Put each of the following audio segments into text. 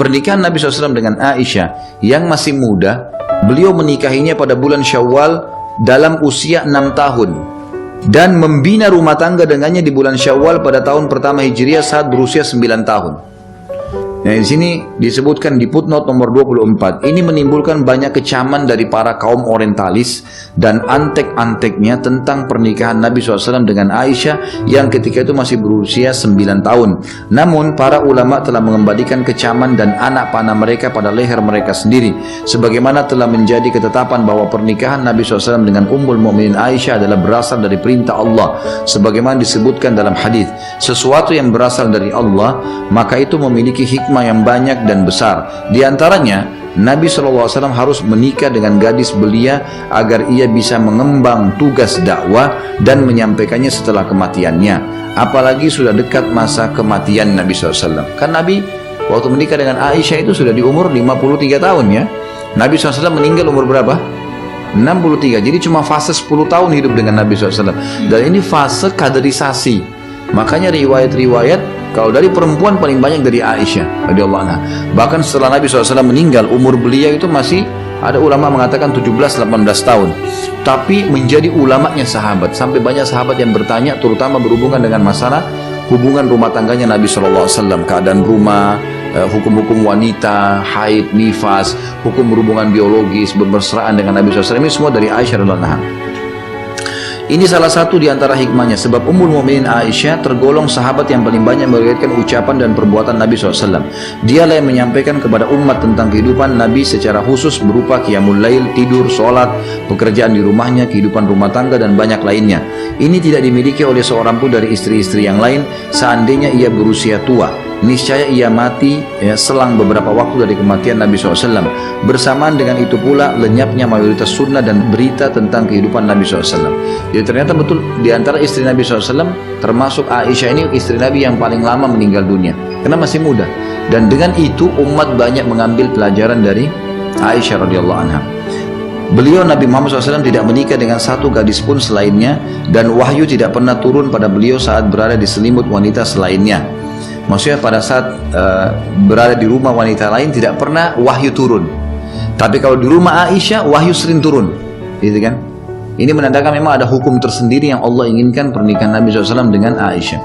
Pernikahan Nabi SAW dengan Aisyah yang masih muda, beliau menikahinya pada bulan Syawal dalam usia 6 tahun. Dan membina rumah tangga dengannya di bulan Syawal pada tahun pertama Hijriah saat berusia 9 tahun. Nah, di sini disebutkan di footnote nomor 24, ini menimbulkan banyak kecaman dari para kaum orientalis dan antek-anteknya tentang pernikahan Nabi SAW dengan Aisyah yang ketika itu masih berusia 9 tahun. Namun, para ulama telah mengembalikan kecaman dan anak panah mereka pada leher mereka sendiri, sebagaimana telah menjadi ketetapan bahwa pernikahan Nabi SAW dengan Ummul Mukminin Aisyah adalah berasal dari perintah Allah, sebagaimana disebutkan dalam hadis, sesuatu yang berasal dari Allah, maka itu memiliki hikmah yang banyak dan besar. Di antaranya, Nabi SAW harus menikah dengan gadis belia agar ia bisa mengembang tugas dakwah dan menyampaikannya setelah kematiannya. Apalagi sudah dekat masa kematian Nabi SAW. Kan Nabi waktu menikah dengan Aisyah itu sudah di umur 53 tahun ya. Nabi SAW meninggal umur berapa? 63. Jadi cuma fase 10 tahun hidup dengan Nabi SAW. Dan ini fase kaderisasi. Makanya riwayat-riwayat kalau dari perempuan paling banyak dari Aisyah radhiyallahu anha. Bahkan setelah Nabi SAW meninggal, umur beliau itu masih ada ulama mengatakan 17-18 tahun. Tapi menjadi ulamanya sahabat. Sampai banyak sahabat yang bertanya, terutama berhubungan dengan masalah hubungan rumah tangganya Nabi SAW. Keadaan rumah, hukum-hukum wanita, haid, nifas, hukum berhubungan biologis, bermesraan dengan Nabi SAW. Ini semua dari Aisyah radhiyallahu anha. Ini salah satu di antara hikmahnya, sebab Ummul Mukminin Aisyah tergolong sahabat yang paling banyak meriwayatkan ucapan dan perbuatan Nabi SAW. Dialah yang menyampaikan kepada umat tentang kehidupan Nabi secara khusus berupa qiyamul lail, tidur, sholat, pekerjaan di rumahnya, kehidupan rumah tangga, dan banyak lainnya. Ini tidak dimiliki oleh seorang pun dari istri-istri yang lain seandainya ia berusia tua. Niscaya ia mati selang beberapa waktu dari kematian Nabi SAW. Bersamaan dengan itu pula lenyapnya mayoritas sunnah dan berita tentang kehidupan Nabi SAW. Jadi ternyata betul di antara istri Nabi SAW termasuk Aisyah ini istri Nabi yang paling lama meninggal dunia karena masih muda. Dan dengan itu umat banyak mengambil pelajaran dari Aisyah radhiyallahu anha. Beliau Nabi Muhammad SAW tidak menikah dengan satu gadis pun selainnya, dan wahyu tidak pernah turun pada beliau saat berada di selimut wanita selainnya. Maksudnya pada saat berada di rumah wanita lain tidak pernah wahyu turun. Tapi kalau di rumah Aisyah wahyu sering turun, gitu kan? Ini menandakan memang ada hukum tersendiri yang Allah inginkan pernikahan Nabi SAW dengan Aisyah.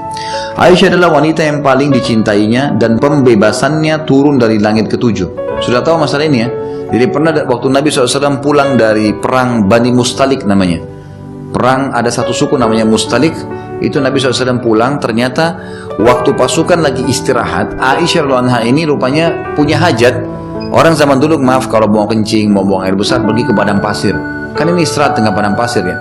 Aisyah adalah wanita yang paling dicintainya dan pembebasannya turun dari langit ketujuh. Sudah tahu masalah ini ya? Jadi pernah waktu Nabi SAW pulang dari perang Bani Mustalik namanya. Perang ada satu suku namanya Mustalik. Itu Nabi SAW pulang, ternyata waktu pasukan lagi istirahat, Aisyah radhiyallahu anha ini rupanya punya hajat. Orang zaman dulu maaf kalau mau kencing, mau buang air besar pergi ke padang pasir. Kan ini istirahat tengah padang pasir ya.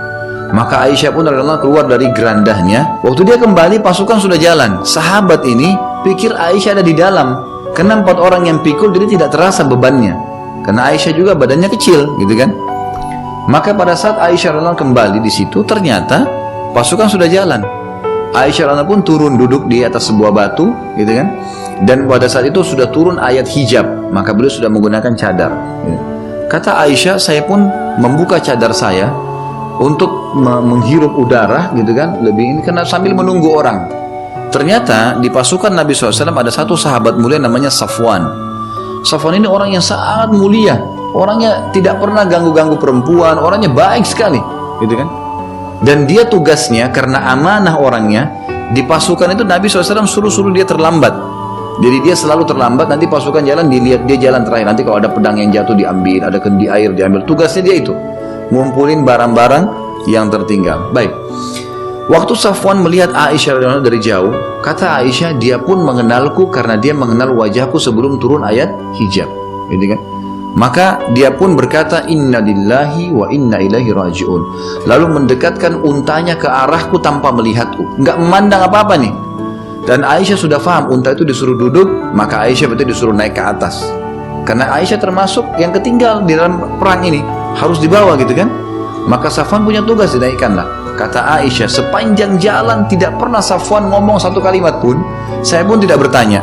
Maka Aisyah pun radhiyallahu anha keluar dari gerandahnya. Waktu dia kembali pasukan sudah jalan. Sahabat ini pikir Aisyah ada di dalam. Karena 4 orang yang pikul jadi tidak terasa bebannya. Karena Aisyah juga badannya kecil gitu kan. Maka pada saat Aisyah radhiyallahu anha kembali di situ ternyata pasukan sudah jalan. Aisyah radhiyallahu anha pun turun duduk di atas sebuah batu, gitu kan? Dan pada saat itu sudah turun ayat hijab, maka beliau sudah menggunakan cadar. Gitu. Kata Aisyah, saya pun membuka cadar saya untuk menghirup udara, gitu kan? Lebih ini karena sambil menunggu orang. Ternyata di pasukan Nabi SAW ada satu sahabat mulia namanya Safwan. Safwan ini orang yang sangat mulia, orangnya tidak pernah ganggu-ganggu perempuan, orangnya baik sekali, gitu kan? Dan dia tugasnya karena amanah orangnya di pasukan itu Nabi SAW suruh dia terlambat. Jadi dia selalu terlambat, nanti pasukan jalan dilihat dia jalan terakhir. Nanti kalau ada pedang yang jatuh diambil, ada kendi air diambil. Tugasnya dia itu ngumpulin barang-barang yang tertinggal. Baik. Waktu Safwan melihat Aisyah dari jauh, kata Aisyah, dia pun mengenalku karena dia mengenal wajahku sebelum turun ayat hijab. Gitu kan? Maka dia pun berkata, inna lillahi wa inna ilaihi raji'un. Lalu mendekatkan untanya ke arahku tanpa melihatku, nggak memandang apa-apa nih. Dan Aisyah sudah paham unta itu disuruh duduk, maka Aisyah berarti disuruh naik ke atas. Karena Aisyah termasuk yang ketinggal di dalam perang ini, harus dibawa gitu kan. Maka Safwan punya tugas, dinaikkanlah. Kata Aisyah, sepanjang jalan tidak pernah Safwan ngomong satu kalimat pun, saya pun tidak bertanya.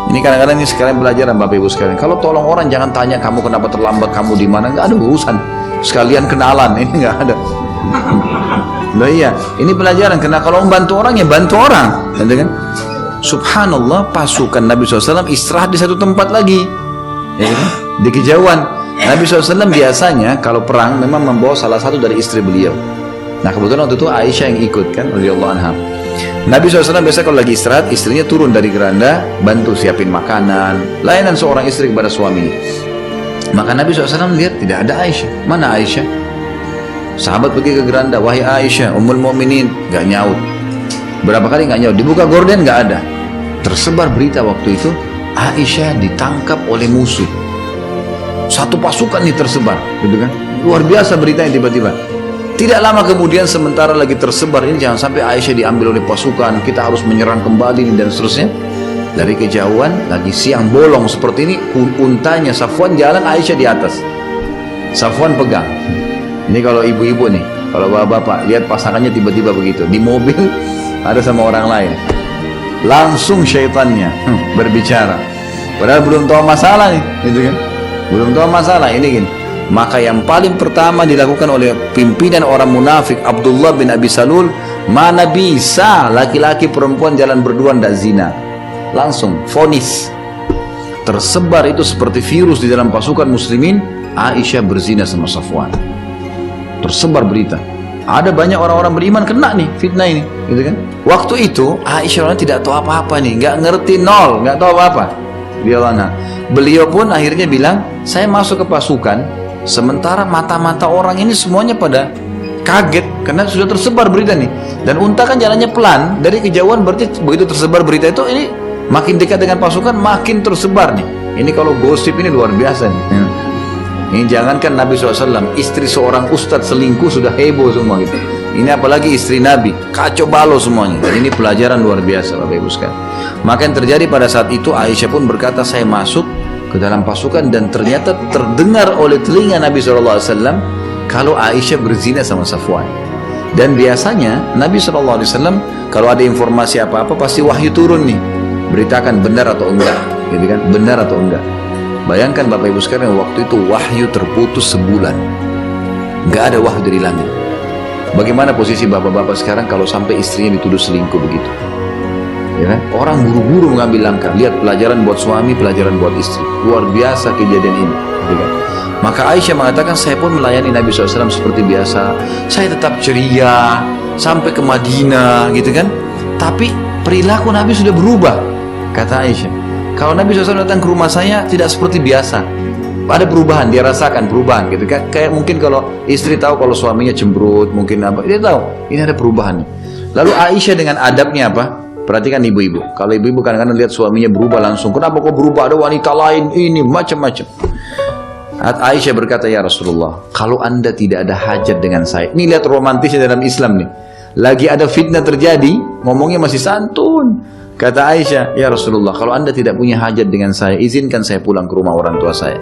Ini kadang-kadang ini sekalian pelajaran Bapak Ibu sekalian. Kalau tolong orang jangan tanya kamu kenapa terlambat, kamu di mana, nggak ada urusan. Sekalian kenalan, ini nggak ada. Nah iya, ini pelajaran. Karena kalau membantu orang ya bantu orang, gitu kan? Subhanallah, pasukan Nabi SAW istirahat di satu tempat lagi, ya kan? Di kejauhan. Nabi SAW biasanya kalau perang memang membawa salah satu dari istri beliau. Nah kebetulan waktu itu Aisyah yang ikut kan, radhiyallahu anha. Nabi SAW biasa kalau lagi istirahat, istrinya turun dari geranda, bantu siapin makanan, layanan seorang istri kepada suaminya. Maka Nabi SAW lihat tidak ada Aisyah. Mana Aisyah? Sahabat pergi ke geranda, wahai Aisyah, Ummul Mukminin, gak nyaut. Berapa kali gak nyaut, dibuka gorden gak ada. Tersebar berita waktu itu, Aisyah ditangkap oleh musuh. Satu pasukan nih tersebar, gitu kan? Luar biasa beritanya tiba-tiba. Tidak lama kemudian sementara lagi tersebar ini, jangan sampai Aisyah diambil oleh pasukan, kita harus menyerang kembali dan seterusnya. Dari kejauhan, lagi siang bolong seperti ini, untanya Safwan jalan, Aisyah di atas. Safwan pegang. Ini kalau ibu-ibu nih, kalau bapak-bapak, lihat pasangannya tiba-tiba begitu. Di mobil, ada sama orang lain. Langsung syaitannya berbicara. Padahal belum tahu masalah nih, gitu kan? Belum tahu masalah, ini gini. Maka yang paling pertama dilakukan oleh pimpinan orang munafik, Abdullah bin Abi Salul, mana bisa laki-laki perempuan jalan berdua ndak zina. Langsung vonis. Tersebar itu seperti virus di dalam pasukan muslimin, Aisyah berzina sama Safwan. Tersebar berita. Ada banyak orang-orang beriman kena nih fitnah ini, gitu kan? Waktu itu Aisyah tidak tahu apa-apa nih, nggak ngerti, nol, nggak tahu apa-apa. Beliau pun akhirnya bilang, saya masuk ke pasukan, sementara mata-mata orang ini semuanya pada kaget karena sudah tersebar berita nih. Dan unta kan jalannya pelan, dari kejauhan berarti begitu tersebar berita itu, ini makin dekat dengan pasukan makin tersebar nih. Ini kalau gosip ini luar biasa nih. Ini jangankan Nabi SAW, istri seorang ustadz selingkuh sudah heboh semua gitu. Ini apalagi istri Nabi, kacau balau semuanya. Dan ini pelajaran luar biasa Bapak Ibu sekalian. Maka yang terjadi pada saat itu, Aisyah pun berkata, saya masuk ke dalam pasukan dan ternyata terdengar oleh telinga Nabi SAW kalau Aisyah berzina sama Safwan. Dan biasanya Nabi SAW kalau ada informasi apa-apa pasti wahyu turun nih, beritakan benar atau enggak, gitu kan? Benar atau enggak. Bayangkan Bapak Ibu sekalian, waktu itu wahyu terputus sebulan, nggak ada wahyu dari langit. Bagaimana posisi bapak-bapak sekarang kalau sampai istrinya dituduh selingkuh begitu? Ya kan? Orang buru-buru mengambil langkah. Lihat, pelajaran buat suami, pelajaran buat istri. Luar biasa kejadian ini, gitu kan? Maka Aisyah mengatakan, saya pun melayani Nabi SAW seperti biasa. Saya tetap ceria sampai ke Madinah, gitu kan? Tapi perilaku Nabi sudah berubah, kata Aisyah. Kalau Nabi SAW datang ke rumah saya tidak seperti biasa. Ada perubahan, dia rasakan perubahan gitu kan. Kayak mungkin kalau istri tahu kalau suaminya cemberut, mungkin apa, dia tahu ini ada perubahan. Lalu Aisyah dengan adabnya apa? Perhatikan ibu-ibu. Kalau ibu-ibu kadang-kadang lihat suaminya berubah langsung, kenapa kok berubah, ada wanita lain, ini macam-macam. Aisyah berkata, ya Rasulullah, kalau anda tidak ada hajat dengan saya. Ini lihat romantisnya dalam Islam nih. Lagi ada fitnah terjadi, ngomongnya masih santun. Kata Aisyah, ya Rasulullah, kalau anda tidak punya hajat dengan saya, izinkan saya pulang ke rumah orang tua saya.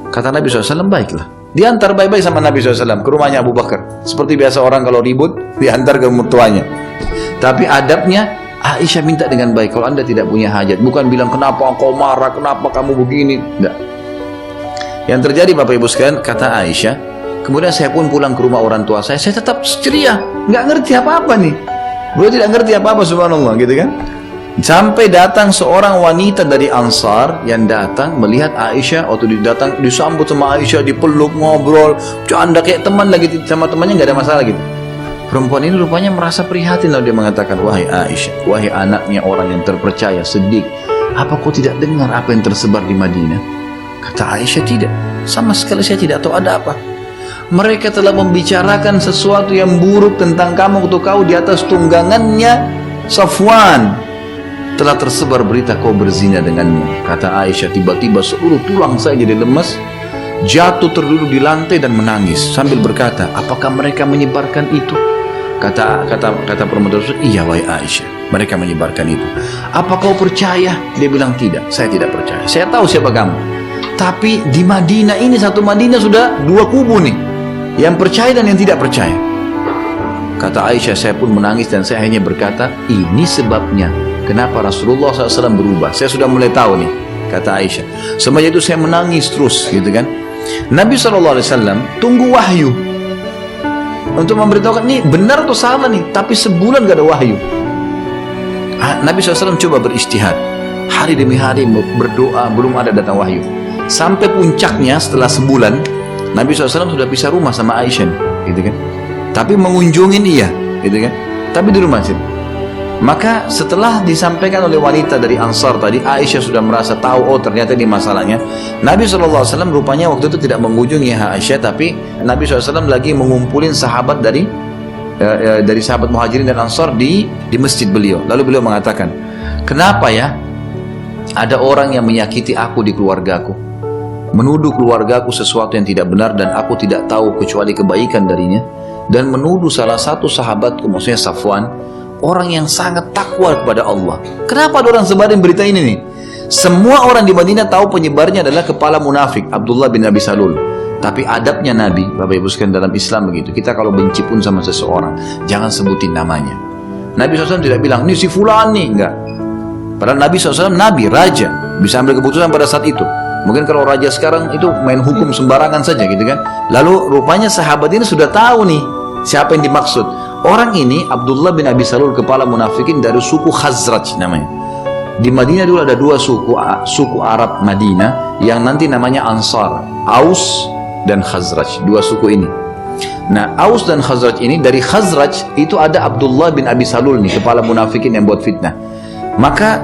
Kata Nabi SAW, baiklah. Diantar baik-baik sama Nabi SAW ke rumahnya Abu Bakar. Seperti biasa orang kalau ribut, diantar ke mertuanya. Tapi adabnya, Aisyah minta dengan baik, kalau anda tidak punya hajat. Bukan bilang, kenapa engkau marah, kenapa kamu begini. Tidak. Yang terjadi Bapak Ibu sekalian, kata Aisyah, kemudian saya pun pulang ke rumah orang tua saya tetap ceria, nggak ngerti apa-apa nih. Beliau tidak ngerti apa-apa, subhanallah, gitu kan. Sampai datang seorang wanita dari Ansar yang datang melihat Aisyah, waktu datang disambut sama Aisyah, dipeluk, ngobrol, canda kayak teman lagi sama temannya, nggak ada masalah gitu. Perempuan ini rupanya merasa prihatin, lalu dia mengatakan, wahai Aisyah, wahai anaknya orang yang terpercaya, Siddiq, apa kau tidak dengar apa yang tersebar di Madinah? Kata Aisyah, tidak, sama sekali saya tidak tahu ada apa. Mereka telah membicarakan sesuatu yang buruk tentang kamu, untuk kau di atas tunggangannya Safwan. Telah tersebar berita kau berzina dengannya. Kata Aisyah, tiba-tiba seluruh tulang saya jadi lemas, jatuh terduduk di lantai dan menangis sambil berkata, apakah mereka menyebarkan itu? Kata perempuan tersebut, iya wahai Aisyah, mereka menyebarkan itu. Apa kau percaya? Dia bilang, tidak, saya tidak percaya. Saya tahu siapa kamu. Tapi di Madinah ini, satu Madinah sudah dua kubu nih, yang percaya dan yang tidak percaya. Kata Aisyah, saya pun menangis dan saya hanya berkata, ini sebabnya kenapa Rasulullah SAW berubah. Saya sudah mulai tahu nih, kata Aisyah. Semenjak itu saya menangis terus, gitu kan. Nabi SAW tunggu wahyu untuk memberitahukan, nih benar atau salah nih, tapi sebulan gak ada wahyu. Nabi SAW coba beristihad. Hari demi hari berdoa, belum ada datang wahyu. Sampai puncaknya setelah sebulan, Nabi SAW sudah pisah rumah sama Aisyah, gitu kan. Tapi mengunjungin iya, gitu kan. Tapi di rumah sih. Maka setelah disampaikan oleh wanita dari Ansar tadi, Aisyah sudah merasa tahu, oh ternyata ini masalahnya. Nabi SAW rupanya waktu itu tidak mengunjungi Aisyah, tapi Nabi SAW lagi mengumpulin sahabat dari sahabat Muhajirin dan Ansar di masjid beliau. Lalu beliau mengatakan, kenapa ya ada orang yang menyakiti aku di keluargaku, menuduh keluargaku sesuatu yang tidak benar dan aku tidak tahu kecuali kebaikan darinya, dan menuduh salah satu sahabatku, maksudnya Safwan, orang yang sangat takwa kepada Allah. Kenapa ada orang sebarin berita ini nih? Semua orang di Madinah tahu penyebarnya adalah kepala munafik Abdullah bin Abi Salul. Tapi adabnya Nabi, Bapak Ibu sekalian, dalam Islam begitu. Kita kalau benci pun sama seseorang, jangan sebutin namanya. Nabi SAW tidak bilang, ini si fulan nih, enggak. Padahal Nabi SAW, Nabi, Raja, bisa ambil keputusan pada saat itu. Mungkin kalau Raja sekarang itu main hukum sembarangan saja gitu kan. Lalu rupanya sahabat ini sudah tahu nih siapa yang dimaksud. Orang ini Abdullah bin Abi Salul, kepala munafikin dari suku Khazraj namanya. Di Madinah dulu ada dua suku Arab Madinah yang nanti namanya Ansar, Aus dan Khazraj, dua suku ini. Nah, Aus dan Khazraj ini, dari Khazraj itu ada Abdullah bin Abi Salul nih, kepala munafikin yang buat fitnah. Maka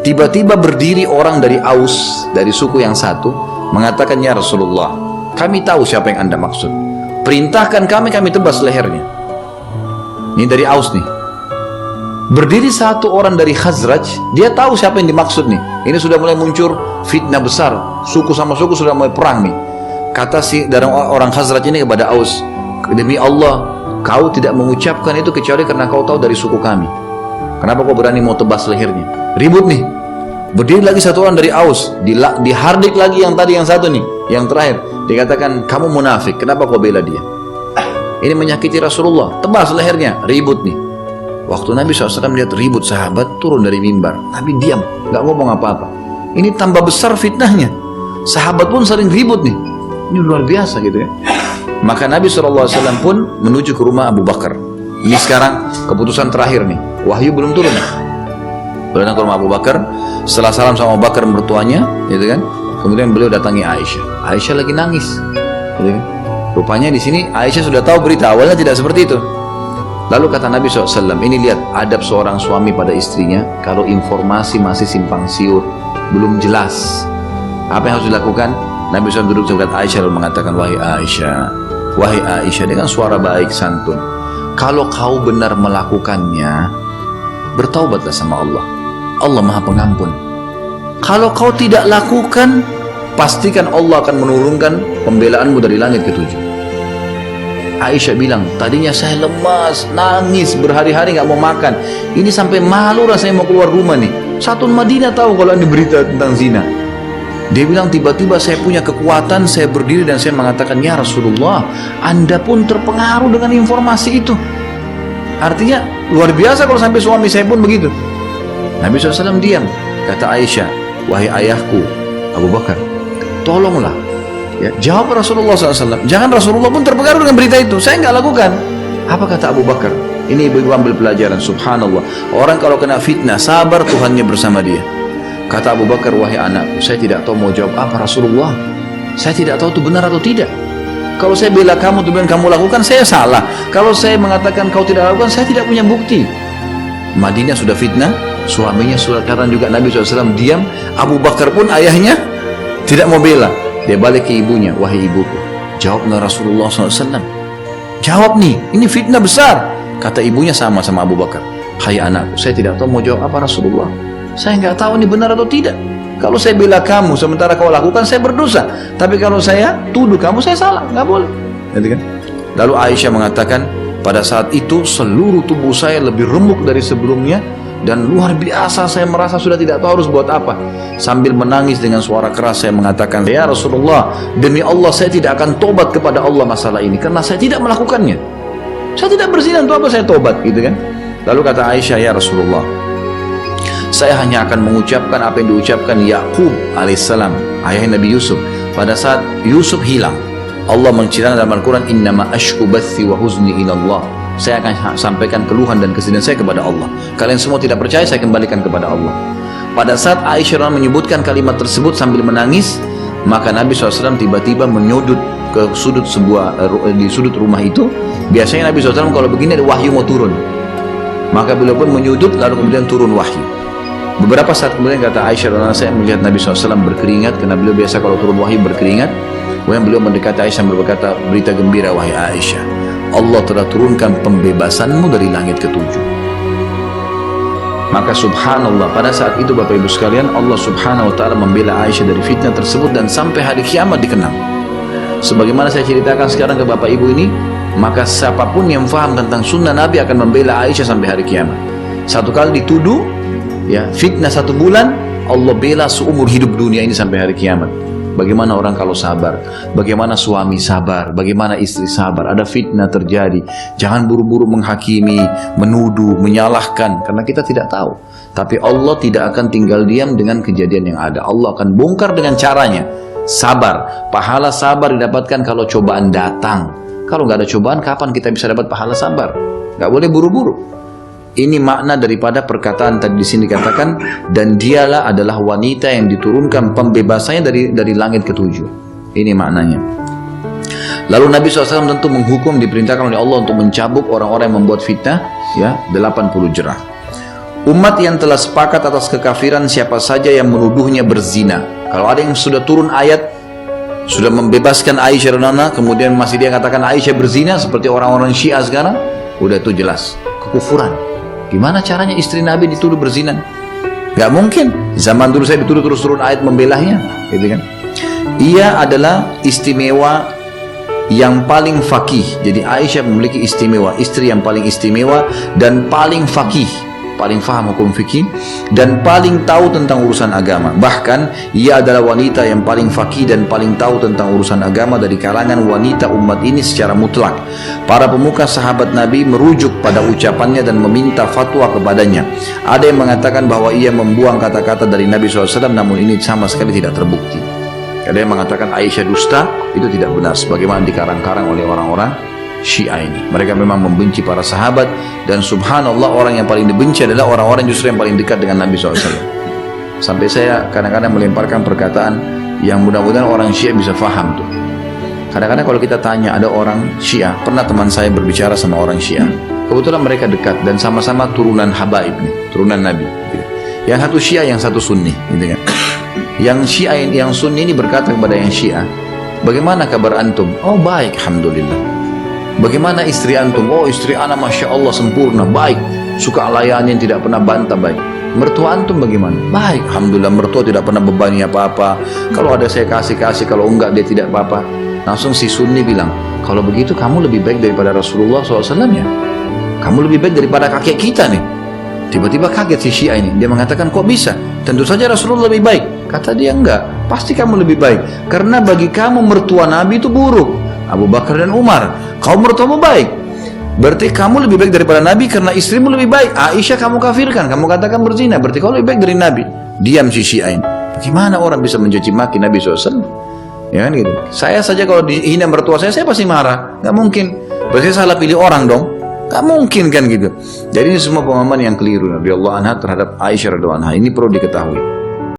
tiba-tiba berdiri orang dari Aus, dari suku yang satu, mengatakan, ya Rasulullah, kami tahu siapa yang Anda maksud. Perintahkan kami tebas lehernya. Ini dari Aus nih. Berdiri satu orang dari Khazraj, dia tahu siapa yang dimaksud nih. Ini sudah mulai muncul fitnah besar, suku sama suku sudah mulai perang nih. Kata si dari orang Khazraj ini kepada Aus, demi Allah, kau tidak mengucapkan itu kecuali karena kau tahu dari suku kami. Kenapa kau berani mau tebas lehernya? Ribut nih. Berdiri lagi satu orang dari Aus, dihardik lagi yang tadi, yang satu nih, yang terakhir. Dikatakan, kamu munafik, kenapa kau bela dia? Ini menyakiti Rasulullah, tebas lehernya, ribut nih. Waktu Nabi SAW lihat ribut sahabat, turun dari mimbar. Nabi diam, nggak ngomong apa-apa. Ini tambah besar fitnahnya. Sahabat pun sering ribut nih. Ini luar biasa gitu ya. Maka Nabi SAW pun menuju ke rumah Abu Bakar. Ini sekarang keputusan terakhir nih. Wahyu belum turun. Beliau datang ke rumah Abu Bakar. Setelah salam sama Abu Bakar mertuanya, gitu kan. Kemudian beliau datangi Aisyah. Aisyah lagi nangis, gitu kan. Rupanya di sini Aisyah sudah tahu berita, awalnya tidak seperti itu. Lalu kata Nabi SAW, ini lihat adab seorang suami pada istrinya, kalau informasi masih simpang siur, belum jelas, apa yang harus dilakukan? Nabi SAW duduk dekat Aisyah lalu mengatakan, wahai Aisyah, dengan suara baik santun, kalau kau benar melakukannya, bertaubatlah sama Allah. Allah Maha Pengampun. Kalau kau tidak lakukan, pastikan Allah akan menurunkan pembelaanmu dari langit ketujuh. Aisyah bilang, tadinya saya lemas, nangis, berhari-hari nggak mau makan. Ini sampai malu rasanya mau keluar rumah nih. Satu Madinah tahu kalau ada berita tentang zina. Dia bilang, tiba-tiba saya punya kekuatan, saya berdiri dan saya mengatakan, ya Rasulullah, Anda pun terpengaruh dengan informasi itu. Artinya, luar biasa kalau sampai suami saya pun begitu. Nabi SAW diam. Kata Aisyah, wahai ayahku, Abu Bakar, tolonglah. Ya, jawab Rasulullah SAW. Jangan Rasulullah pun terpengaruh dengan berita itu. Saya nggak lakukan. Apa kata Abu Bakar? Ini ibu-ibu ambil pelajaran. Subhanallah. Orang kalau kena fitnah, sabar, Tuhannya bersama dia. Kata Abu Bakar, wahai anakku, saya tidak tahu mau jawab apa Rasulullah. Saya tidak tahu itu benar atau tidak. Kalau saya bela kamu, tujuan kamu lakukan, saya salah. Kalau saya mengatakan kau tidak lakukan, saya tidak punya bukti. Madinah sudah fitnah, suaminya sudah karena juga Nabi SAW diam. Abu Bakar pun ayahnya tidak mau bela. Dia balik ke ibunya, wahai ibuku, jawablah Rasulullah SAW. Jawab nih, ini fitnah besar. Kata ibunya sama Abu Bakar, hai anakku, saya tidak tahu mau jawab apa Rasulullah. Saya nggak tahu ini benar atau tidak. Kalau saya bela kamu, sementara kau lakukan, saya berdosa. Tapi kalau saya tuduh kamu, saya salah, nggak boleh. Gitu kan? Lalu Aisyah mengatakan, pada saat itu seluruh tubuh saya lebih remuk dari sebelumnya. Dan luar biasa saya merasa sudah tidak tahu harus buat apa. Sambil menangis dengan suara keras saya mengatakan, ya Rasulullah, demi Allah saya tidak akan tobat kepada Allah masalah ini, karena saya tidak melakukannya. Saya tidak berzina, untuk apa saya tobat, gitu kan? Lalu kata Aisyah, ya Rasulullah, saya hanya akan mengucapkan apa yang diucapkan Yakub alaihissalam, ayah Nabi Yusuf, pada saat Yusuf hilang. Allah menceritakan dalam Al-Quran, innama ashku bathi wa huzni ilallah. saya akan sampaikan keluhan dan kesedihan saya kepada Allah. Kalian semua tidak percaya, saya kembalikan kepada Allah. Pada saat Aisyah menyebutkan kalimat tersebut sambil menangis, maka Nabi SAW tiba-tiba menyudut ke sudut di sudut rumah itu. Biasanya Nabi SAW kalau begini ada wahyu mau turun, maka beliau pun menyudut lalu kemudian turun wahyu. Beberapa saat kemudian kata Aisyah, saya melihat Nabi SAW berkeringat, karena beliau biasa kalau turun wahyu berkeringat. Kemudian beliau mendekati Aisyah berkata, berita gembira wahai Aisyah, Allah telah turunkan pembebasanmu dari langit ketujuh. Maka subhanallah, pada saat itu Bapak Ibu sekalian, Allah subhanahu wa ta'ala membela Aisyah dari fitnah tersebut, dan sampai hari kiamat dikenang. Sebagaimana saya ceritakan sekarang ke Bapak Ibu ini, maka siapapun yang faham tentang sunnah Nabi akan membela Aisyah sampai hari kiamat. Satu kali dituduh, ya, fitnah 1 bulan, Allah bela seumur hidup dunia ini sampai hari kiamat. Bagaimana orang kalau sabar, bagaimana suami sabar, bagaimana istri sabar. Ada fitnah terjadi, jangan buru-buru menghakimi, menuduh, menyalahkan, karena kita tidak tahu. Tapi Allah tidak akan tinggal diam dengan kejadian yang ada. Allah akan bongkar dengan caranya. Sabar, pahala sabar didapatkan kalau cobaan datang. Kalau nggak ada cobaan, kapan kita bisa dapat pahala sabar? Nggak boleh buru-buru. Ini makna daripada perkataan tadi di sini dikatakan, dan dialah adalah wanita yang diturunkan pembebasannya dari langit ketujuh. Ini maknanya. Lalu Nabi SAW tentu menghukum, diperintahkan oleh Allah untuk mencabuk orang-orang yang membuat fitnah, ya, 80 jerah. Umat yang telah sepakat atas kekafiran siapa saja yang menuduhnya berzina. Kalau ada yang sudah turun ayat, sudah membebaskan Aisyah radhiyallahu, kemudian masih dia katakan Aisyah berzina, seperti orang-orang Syiah sekarang, udah itu jelas kekufuran. Gimana caranya istri Nabi dituduh berzina? Gak mungkin. Zaman dulu saya dituduh terus turun ayat membelahnya, gitu kan? Ia adalah istimewa yang paling fakih. Jadi Aisyah memiliki istimewa, istri yang paling istimewa dan paling fakih, paling faham hukum fikih, dan paling tahu tentang urusan agama. Bahkan ia adalah wanita yang paling fakih dan paling tahu tentang urusan agama dari kalangan wanita umat ini secara mutlak. Para pemuka sahabat Nabi merujuk pada ucapannya dan meminta fatwa kepadanya. Ada yang mengatakan bahwa ia membuang kata-kata dari Nabi SAW, namun ini sama sekali tidak terbukti. Ada yang mengatakan Aisyah dusta, itu tidak benar sebagaimana dikarang-karang oleh orang-orang Syiah ini. Mereka memang membenci para sahabat, dan subhanallah orang yang paling dibenci adalah orang-orang justru yang paling dekat dengan Nabi SAW. Sampai saya kadang-kadang melemparkan perkataan yang mudah-mudahan orang Syiah bisa faham tuh. Kadang-kadang kalau kita tanya, ada orang Syiah, pernah teman saya berbicara sama orang Syiah, kebetulan mereka dekat dan sama-sama turunan Habaib nih, turunan Nabi gitu. Yang satu Syiah, yang satu Sunni gitu kan. Yang Syiah, yang Sunni ini berkata kepada yang Syiah, bagaimana kabar antum? Oh baik, alhamdulillah. Bagaimana istri antum? Oh istri ana masya Allah sempurna, baik, suka layani, tidak pernah bantah, baik. Mertua antum bagaimana? Baik, alhamdulillah, mertua tidak pernah bebani apa-apa. Kalau ada saya kasih, kalau enggak dia tidak apa-apa. Langsung si Sunni bilang, kalau begitu kamu lebih baik daripada Rasulullah SAW ya. Kamu lebih baik daripada kakek kita nih. Tiba-tiba kaget si Syiah ini, dia mengatakan kok bisa? Tentu saja Rasulullah lebih baik. Kata dia enggak, pasti kamu lebih baik, karena bagi kamu mertua Nabi itu buruk, Abu Bakar dan Umar. Kau mertuamu baik, berarti kamu lebih baik daripada Nabi karena istrimu lebih baik. Aisyah kamu kafirkan, kamu katakan berzina, berarti kau lebih baik dari Nabi. Diam si Syiah ini. Bagaimana orang bisa mencaci maki Nabi SAW? Ya kan gitu. Saya saja kalau dihina mertua saya pasti marah. Gak mungkin. Berarti saya salah pilih orang dong. Gak mungkin kan gitu. Jadi ini semua pemahaman yang keliru radhiyallahu anha terhadap Aisyah radhiyallahu anha. Ini perlu diketahui.